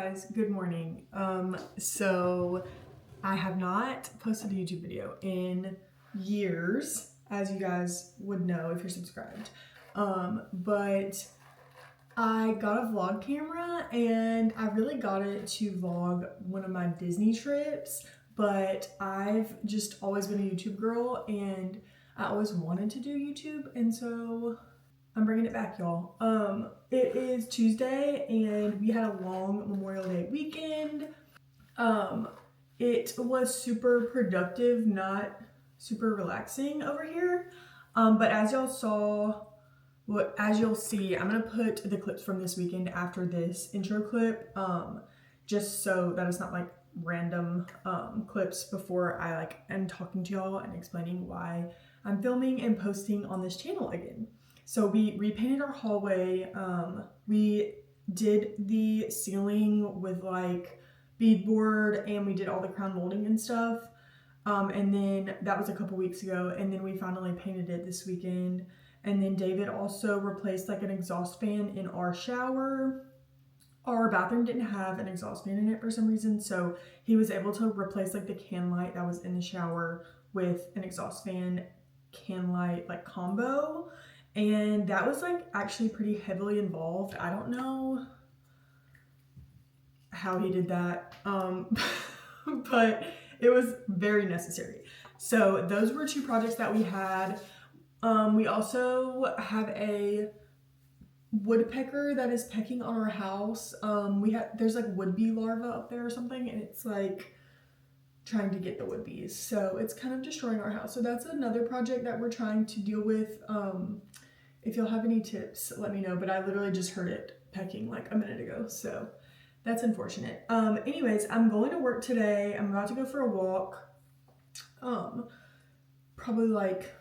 guys, good morning. So I have not posted a YouTube video in years, as you guys would know if you're subscribed. But I got a vlog camera and I really got it to vlog one of my Disney trips, but I've just always been a YouTube girl and I always wanted to do YouTube, and so I'm bringing it back, y'all. It is Tuesday and we had a long Memorial Day weekend. It was super productive, not super relaxing over here. But as y'all saw, as you'll see, I'm gonna put the clips from this weekend after this intro clip, just so that it's not like random clips before I am talking to y'all and explaining why I'm filming and posting on this channel again. So we repainted our hallway. We did the ceiling with like beadboard and we did all the crown molding and stuff. And then that was a couple weeks ago, and then we finally painted it this weekend. And then David also replaced like an exhaust fan in our shower. Our bathroom didn't have an exhaust fan in it for some reason, so he was able to replace like the can light that was in the shower with an exhaust fan can light like combo. And that was like actually pretty heavily involved. I don't know how he did that, but it was very necessary. So those were two projects that we had. We also have a woodpecker that is pecking on our house. There's like wood bee larvae up there or something, and it's like trying to get the wood bees. So it's kind of destroying our house. So that's another project that we're trying to deal with. If you'll have any tips, let me know, but I literally just heard it pecking like a minute ago, so that's unfortunate. Anyways, I'm going to work today. I'm about to go for a walk, probably like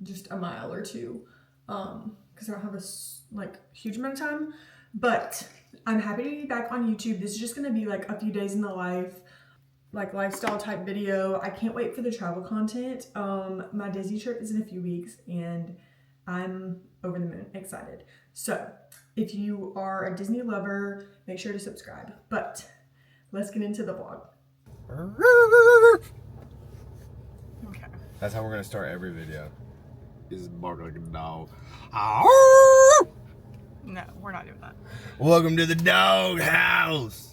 just a mile or two, because I don't have a huge amount of time, but I'm happy to be back on YouTube. This is just gonna be like a few days in the life, like lifestyle type video. I can't wait for the travel content. My Disney trip is in a few weeks and I'm over the moon excited. So if you are a Disney lover, make sure to subscribe. But let's get into the vlog. Okay. That's how we're gonna start every video. Is bark like a dog. No, we're not doing that. Welcome to the dog house.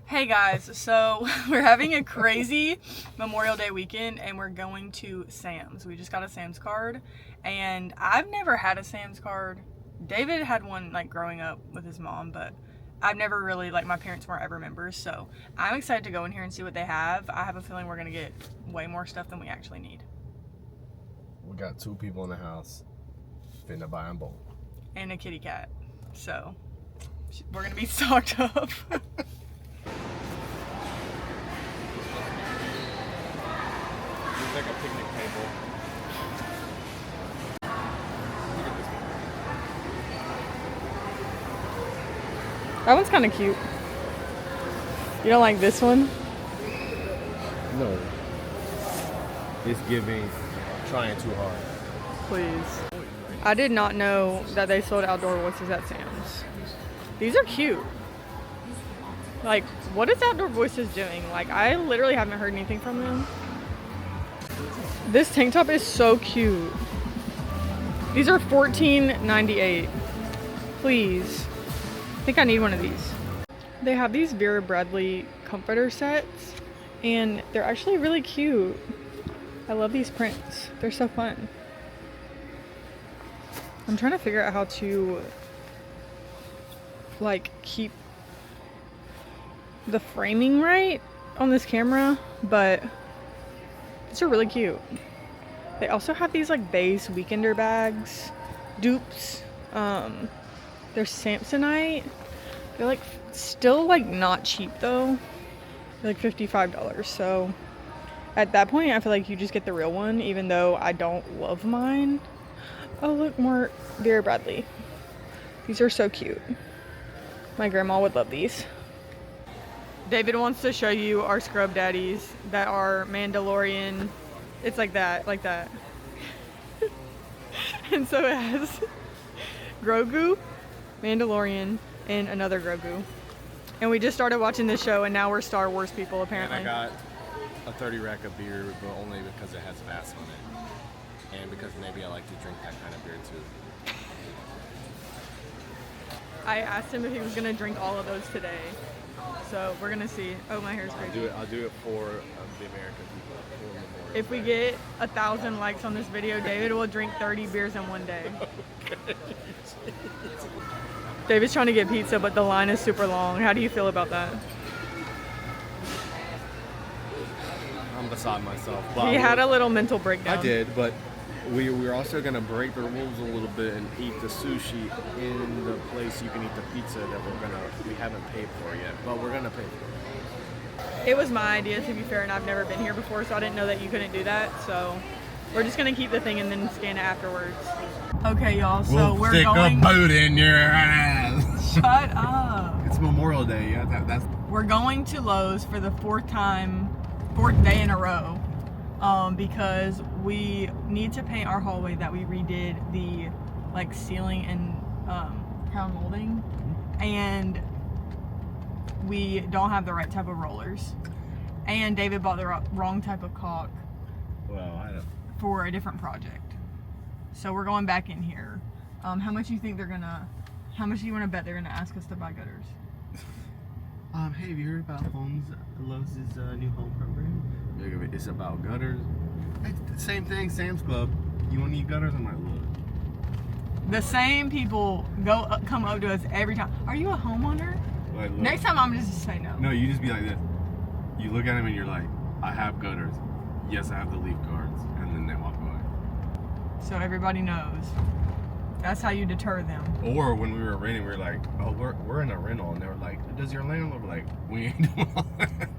Hey guys, so we're having a crazy Memorial Day weekend and we're going to Sam's. We just got a Sam's card and I've never had a Sam's card. David had one like growing up with his mom, but I've never really, like, my parents weren't ever members, so I'm excited to go in here and see what they have. I have a feeling we're gonna get way more stuff than we actually need. We got 2 people in the house. Finna buy them both. And a kitty cat, so we're gonna be stocked up. It's like a picnic table. That one's kind of cute. You don't like this one? No. It's giving trying too hard. Please. I did not know that they sold outdoor voices at Sam's. These are cute. Like, what is Outdoor Voices doing? Like, I literally haven't heard anything from them. This tank top is so cute. These are $14.98. Please. I think I need one of these. They have these Vera Bradley comforter sets and they're actually really cute. I love these prints. They're so fun. I'm trying to figure out how to like keep the framing right on this camera, but these are really cute. They also have these like base weekender bags, dupes. They're Samsonite. They're like still like not cheap though. They're like $55. So at that point I feel like you just get the real one, even though I don't love mine. Oh look, more Vera Bradley. These are so cute. My grandma would love these. David wants to show you our scrub daddies that are Mandalorian. It's like that, like that. And so it has Grogu, Mandalorian, and another Grogu. And we just started watching this show, and now we're Star Wars people, apparently. And I got a 30 rack of beer, but only because it has bass on it. And because maybe I like to drink that kind of beer too. I asked him if he was going to drink all of those today. So we're going to see. Oh, my hair's crazy. I'll do it for the American people. For Memorial If we Day. get 1,000 likes on this video, David will drink 30 beers in one day. Okay. David's trying to get pizza, but the line is super long. How do you feel about that? I'm beside myself. But He had a little mental breakdown. I did, but we're also going to break the rules a little bit and eat the sushi in the place you can eat the pizza that we haven't paid for yet, but we're going to pay for it. It was my idea, to be fair, and I've never been here before, so I didn't know that you couldn't do that. So we're just going to keep the thing and then scan it afterwards. Okay, y'all, so we're stick going... a boot in your ass. Shut up. It's Memorial Day. Yeah, that's. We're going to Lowe's for the fourth day in a row, because we need to paint our hallway that we redid the ceiling and crown molding, and we don't have the right type of rollers, and David bought the wrong type of caulk Well, I don't. for a different project. So we're going back in here. How much do you want to bet they're gonna ask us to buy gutters? Hey, have you heard about Lowe's new home program? It's about gutters. It's the same thing, Sam's Club. You want to need gutters? I'm like, look. The same people come up to us every time. Are you a homeowner? Like, look. Next time I'm just say no. No, you just be like this. You look at him and you're like, I have gutters. Yes, I have the leaf cards. And then they walk away. So everybody knows. That's how you deter them. Or when we were renting, we were like, oh, we're in a rental. And they were like, does your landlord? We're like, we ain't doing all that.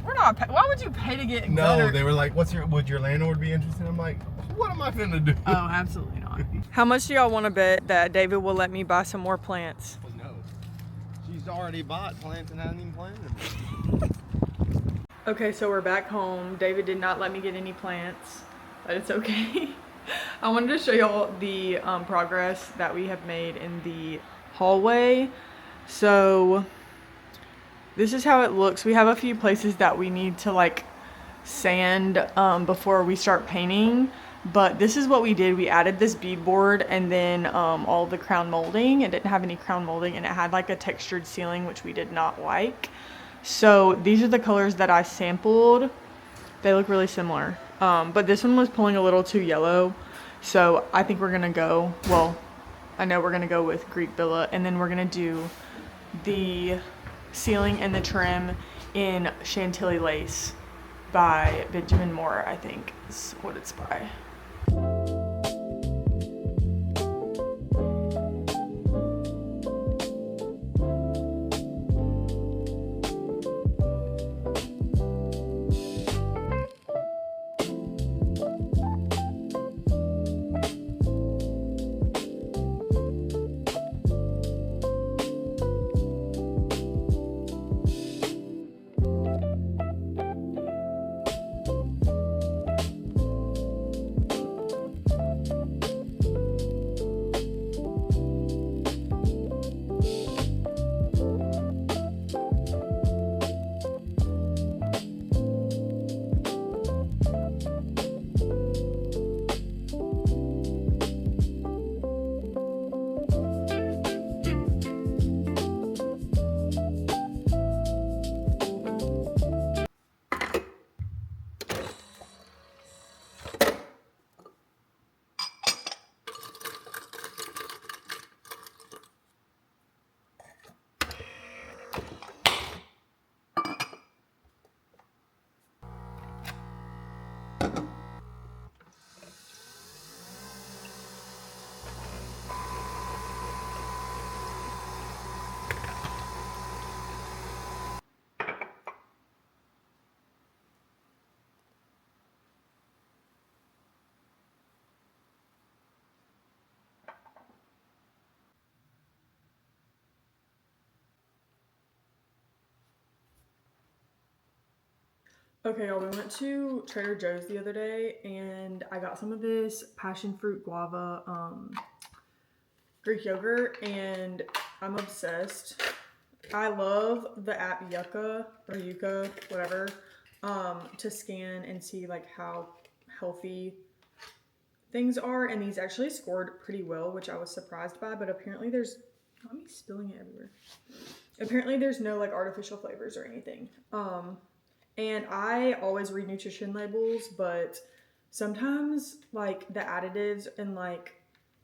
We're not. Why would you pay to get? No, gutter? they were like, would your landlord be interested? I'm like, what am I finna do? Oh, absolutely not. How much do y'all want to bet that David will let me buy some more plants? Well, no. She's already bought plants and hasn't even planted them. Okay, so we're back home. David did not let me get any plants, but it's okay. I wanted to show y'all the progress that we have made in the hallway. So this is how it looks. We have a few places that we need to sand before we start painting, but this is what we did. We added this beadboard and then all the crown molding. It didn't have any crown molding, and it had a textured ceiling, which we did not like. So these are the colors that I sampled. They look really similar, but this one was pulling a little too yellow, so I think we're gonna go, I know we're gonna go with Greek Villa, and then we're gonna do the ceiling and the trim in Chantilly Lace by Benjamin Moore, I think is what it's by. Okay, y'all, we went to Trader Joe's the other day, and I got some of this passion fruit guava Greek yogurt, and I'm obsessed. I love the app Yuka or Yuka, whatever, to scan and see like how healthy things are, and these actually scored pretty well, which I was surprised by, but apparently there's, not me spilling it everywhere. Apparently there's no like artificial flavors or anything. And I always read nutrition labels, but sometimes like the additives and like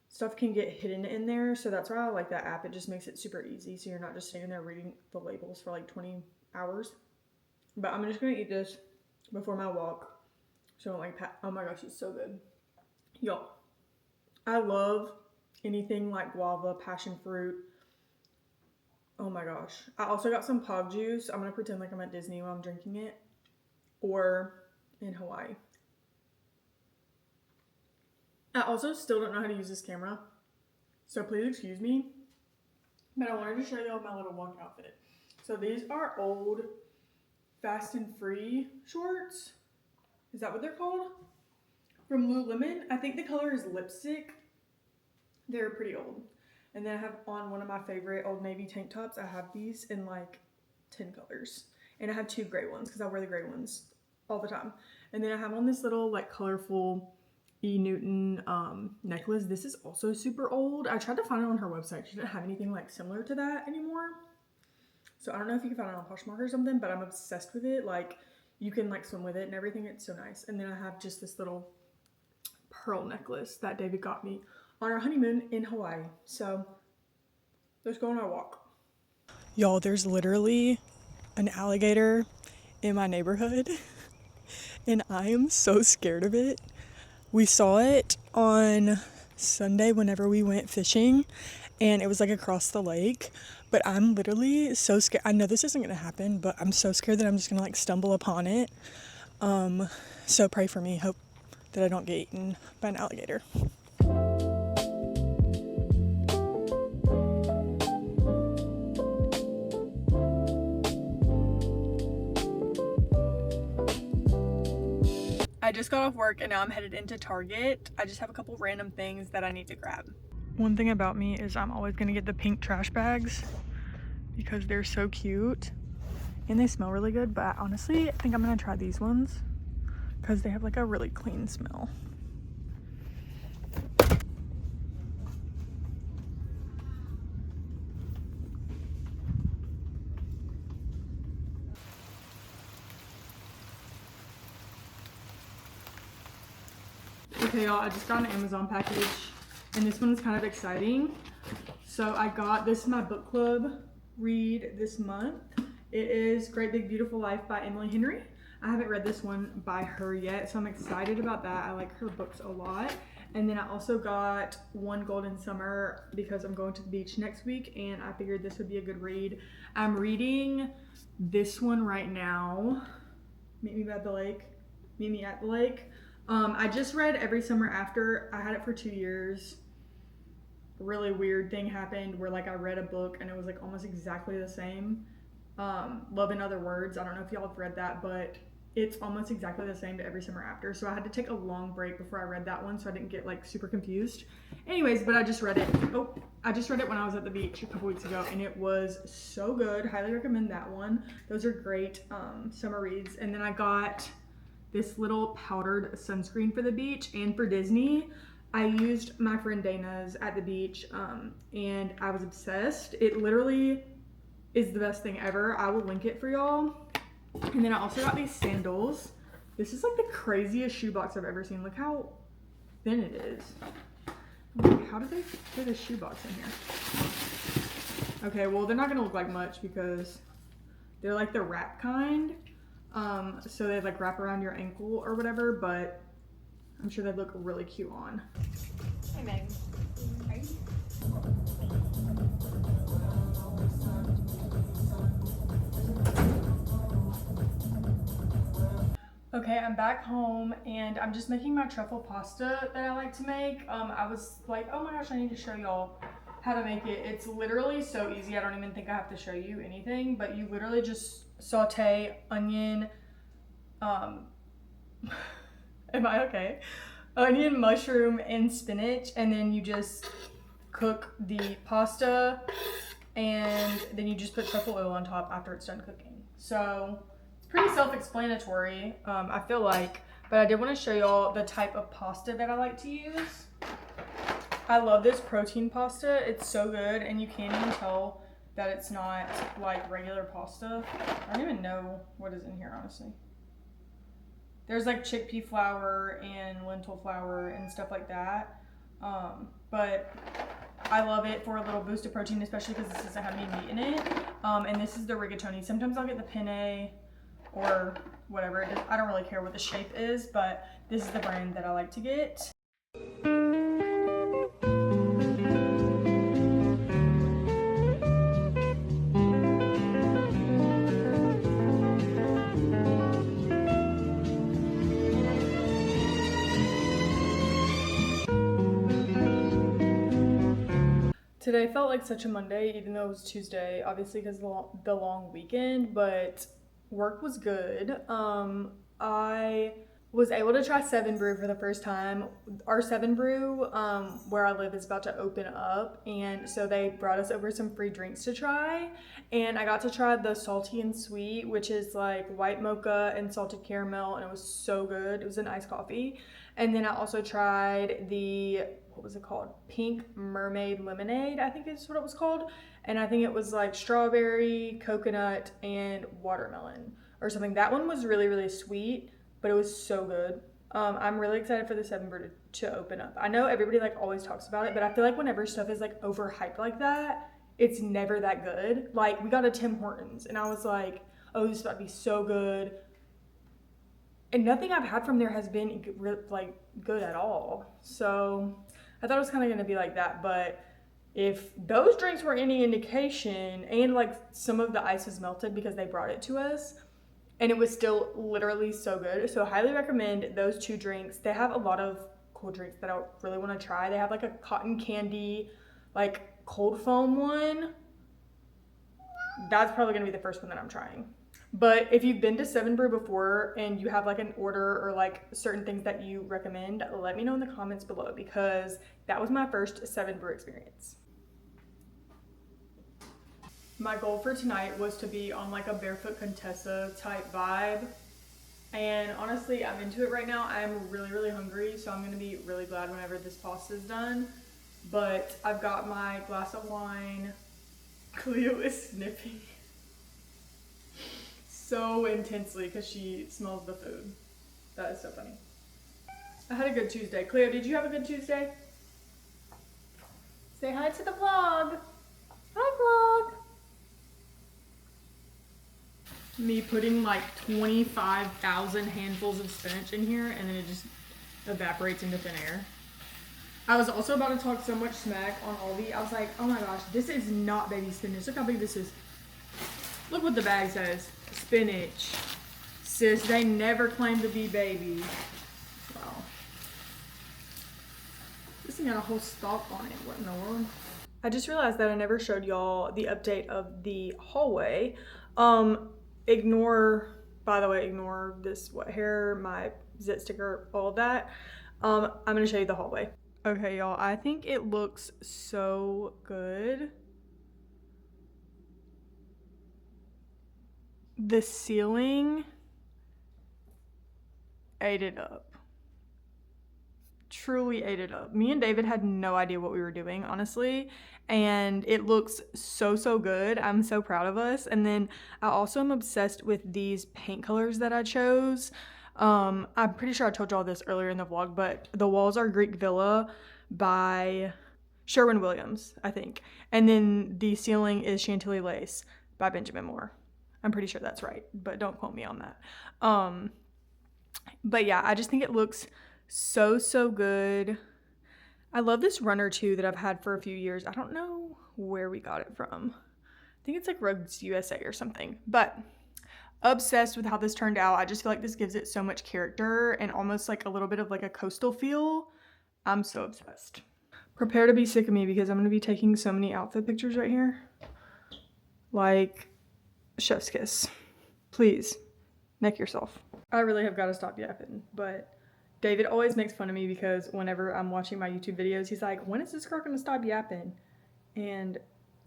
stuff can get hidden in there, so that's why I like that app. It just makes it super easy, so you're not just sitting there reading the labels for like 20 hours. But I'm just gonna eat this before my walk, so I don't like oh my gosh, it's so good. Y'all, I love anything like guava, passion fruit. Oh my gosh. I also got some pog juice. I'm gonna pretend like I'm at Disney while I'm drinking it, or in Hawaii. I also still don't know how to use this camera, so please excuse me, but I wanted to show y'all my little walk outfit. So these are old Fast and Free shorts. Is that what they're called? From Lululemon. I think the color is lipstick. They're pretty old. And then I have on one of my favorite Old Navy tank tops. I have these in like 10 colors. And I have 2 gray ones because I wear the gray ones all the time. And then I have on this little like colorful E. Newton necklace. This is also super old. I tried to find it on her website. She didn't have anything like similar to that anymore. So I don't know if you can find it on Poshmark or something, but I'm obsessed with it. Like you can like swim with it and everything. It's so nice. And then I have just this little pearl necklace that David got me on our honeymoon in Hawaii. So let's go on our walk. Y'all, there's literally an alligator in my neighborhood and I am so scared of it. We saw it on Sunday whenever we went fishing, and it was like across the lake, but I'm literally so scared. I know this isn't gonna happen, but I'm so scared that I'm just gonna like stumble upon it. So pray for me. Hope that I don't get eaten by an alligator. I just got off work and now I'm headed into Target. I just have a couple random things that I need to grab. One thing about me is I'm always gonna get the pink trash bags because they're so cute and they smell really good, but honestly, I think I'm gonna try these ones because they have like a really clean smell. Okay, y'all, I just got an Amazon package and this one's kind of exciting. So I got, this is my book club read this month. It is Great Big Beautiful Life by Emily Henry. I haven't read this one by her yet, so I'm excited about that. I like her books a lot. And then I also got One Golden Summer because I'm going to the beach next week and I figured this would be a good read. I'm reading this one right now, Meet Me at the Lake. I just read Every Summer After. I had it for 2 years. Really weird thing happened where like I read a book and it was like almost exactly the same. Love in Other Words. I don't know if y'all have read that, but it's almost exactly the same to Every Summer After. So I had to take a long break before I read that one so I didn't get like super confused. Anyways, but I just read it. I just read it when I was at the beach a couple weeks ago and it was so good. Highly recommend that one. Those are great summer reads. And then I got this little powdered sunscreen for the beach and for Disney. I used my friend Dana's at the beach and I was obsessed. It literally is the best thing ever. I will link it for y'all. And then I also got these sandals. This is like the craziest shoebox I've ever seen. Look how thin it is. Like, how did they fit a shoebox in here? Okay, well they're not gonna look like much because they're like the wrap kind. So they like wrap around your ankle or whatever, but I'm sure they'd look really cute on. Hey Meg. Okay, I'm back home and I'm just making my truffle pasta that I like to make. I was like, oh my gosh, I need to show y'all how to make it. It's literally so easy. I don't even think I have to show you anything, but you literally just saute onion, am I okay? Onion, mushroom, and spinach, and then you just cook the pasta and then you just put truffle oil on top after it's done cooking. So it's pretty self-explanatory, I feel like, but I did want to show y'all the type of pasta that I like to use. I love this protein pasta. It's so good, and you can't even tell that it's not like regular pasta. I don't even know what is in here, honestly. There's like chickpea flour and lentil flour and stuff like that. But I love it for a little boost of protein, especially because this doesn't have any meat in it. And this is the rigatoni. Sometimes I'll get the penne or whatever. I don't really care what the shape is, but this is the brand that I like to get. Today felt like such a Monday, even though it was Tuesday, obviously because of the long weekend, but work was good. I was able to try 7 Brew for the first time. Our 7 Brew, where I live, is about to open up, and so they brought us over some free drinks to try, and I got to try the salty and sweet, which is like white mocha and salted caramel, and it was so good. It was an iced coffee. And then I also tried the, what was it called? Pink Mermaid Lemonade, I think is what it was called. And I think it was like strawberry, coconut, and watermelon or something. That one was really, really sweet, but it was so good. I'm really excited for the 7 Brew to open up. I know everybody like always talks about it, but I feel like whenever stuff is like overhyped like that, it's never that good. Like we got a Tim Hortons and I was like, oh, this is about to be so good. And nothing I've had from there has been like good at all. So I thought it was kind of going to be like that. But if those drinks were any indication, and like some of the ice was melted because they brought it to us, and it was still literally so good. So I highly recommend those 2 drinks. They have a lot of cool drinks that I really want to try. They have like a cotton candy, like cold foam one. That's probably going to be the first one that I'm trying. But if you've been to 7 Brew before and you have like an order or like certain things that you recommend, let me know in the comments below because that was my first 7 Brew experience. My goal for tonight was to be on like a Barefoot Contessa type vibe. And honestly, I'm into it right now. I'm really, really hungry, so I'm gonna be really glad whenever this pasta is done. But I've got my glass of wine. Cleo is sniffing so intensely because she smells the food. That is so funny. I had a good Tuesday. Cleo, did you have a good Tuesday? Say hi to the vlog. Hi, vlog. Me putting like 25,000 handfuls of spinach in here and then it just evaporates into thin air. I was also about to talk so much smack on Aldi. I was like, oh my gosh, this is not baby spinach. Look how big this is. Look what the bag says. Spinach. Sis, they never claim to be baby. Wow. This thing got a whole stalk on it. What in the world? I just realized that I never showed y'all the update of the hallway. Ignore this wet hair, my zit sticker, all of that. I'm gonna show you the hallway. Okay, y'all, I think it looks so good. The ceiling ate it up. Truly ate it up. Me and David had no idea what we were doing, honestly, and it looks so, so good. I'm so proud of us. And then I also am obsessed with these paint colors that I chose. I'm pretty sure I told y'all this earlier in the vlog, but the walls are Greek Villa by Sherwin-Williams, I think. And then the ceiling is Chantilly Lace by Benjamin Moore. I'm pretty sure that's right, but don't quote me on that. But yeah, I just think it looks so, so good. I love this runner too that I've had for a few years. I don't know where we got it from. I think it's like Rugs USA or something, but obsessed with how this turned out. I just feel like this gives it so much character and almost like a little bit of like a coastal feel. I'm so obsessed. Prepare to be sick of me because I'm going to be taking so many outfit pictures right here. Like, chef's kiss. Please, neck yourself. I really have got to stop yapping, but David always makes fun of me because whenever I'm watching my YouTube videos, he's like, when is this girl going to stop yapping? And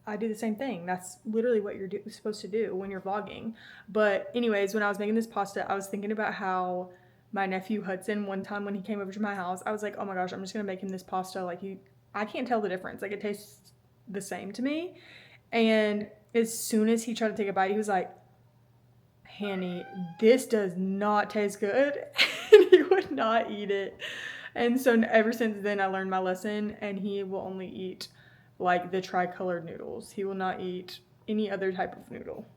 I do the same thing. That's literally what you're supposed to do when you're vlogging. But anyways, when I was making this pasta, I was thinking about how my nephew Hudson, one time when he came over to my house, I was like, oh my gosh, I'm just gonna make him this pasta. Like I can't tell the difference. Like it tastes the same to me. And as soon as he tried to take a bite, he was like, Hanny, this does not taste good. And he would not eat it. And so ever since then, I learned my lesson, and he will only eat like the tricolored noodles. He will not eat any other type of noodle.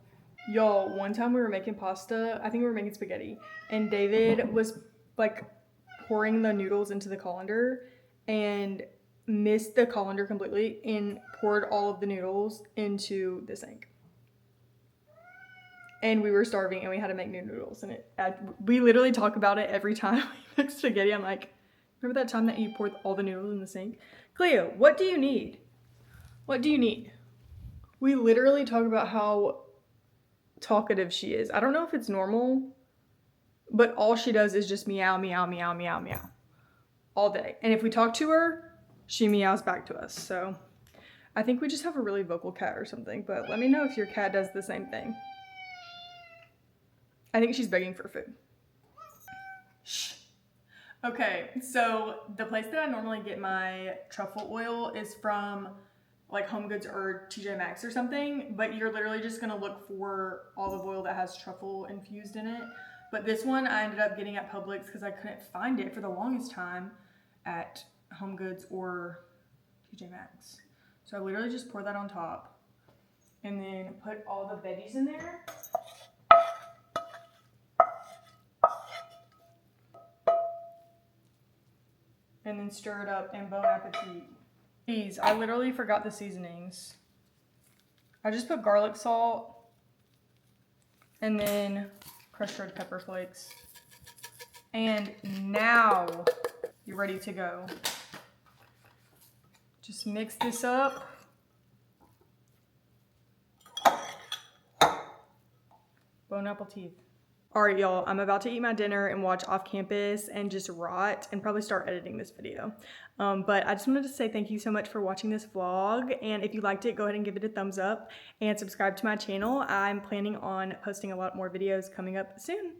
Y'all, one time we were making pasta, I think we were making spaghetti, and David was like pouring the noodles into the colander and missed the colander completely and poured all of the noodles into the sink. And we were starving and we had to make new noodles, and we literally talk about it every time we make spaghetti. I'm like, remember that time that you poured all the noodles in the sink? Cleo, what do you need? What do you need? We literally talk about how talkative she is. I don't know if it's normal, but all she does is just meow, meow, meow, meow, meow all day. And if we talk to her, she meows back to us. So I think we just have a really vocal cat or something, but let me know if your cat does the same thing. I think she's begging for food. Shh. Okay, so the place that I normally get my truffle oil is from like Home Goods or TJ Maxx or something, but you're literally just gonna look for olive oil that has truffle infused in it. But this one I ended up getting at Publix because I couldn't find it for the longest time at Home Goods or TJ Maxx. So I literally just pour that on top and then put all the veggies in there. And then stir it up and bon appetit. These, I literally forgot the seasonings. I just put garlic salt and then crushed red pepper flakes. And now you're ready to go. Just mix this up. Bon appetit. All right, y'all, I'm about to eat my dinner and watch Off Campus and just rot and probably start editing this video. But I just wanted to say thank you so much for watching this vlog. And if you liked it, go ahead and give it a thumbs up and subscribe to my channel. I'm planning on posting a lot more videos coming up soon.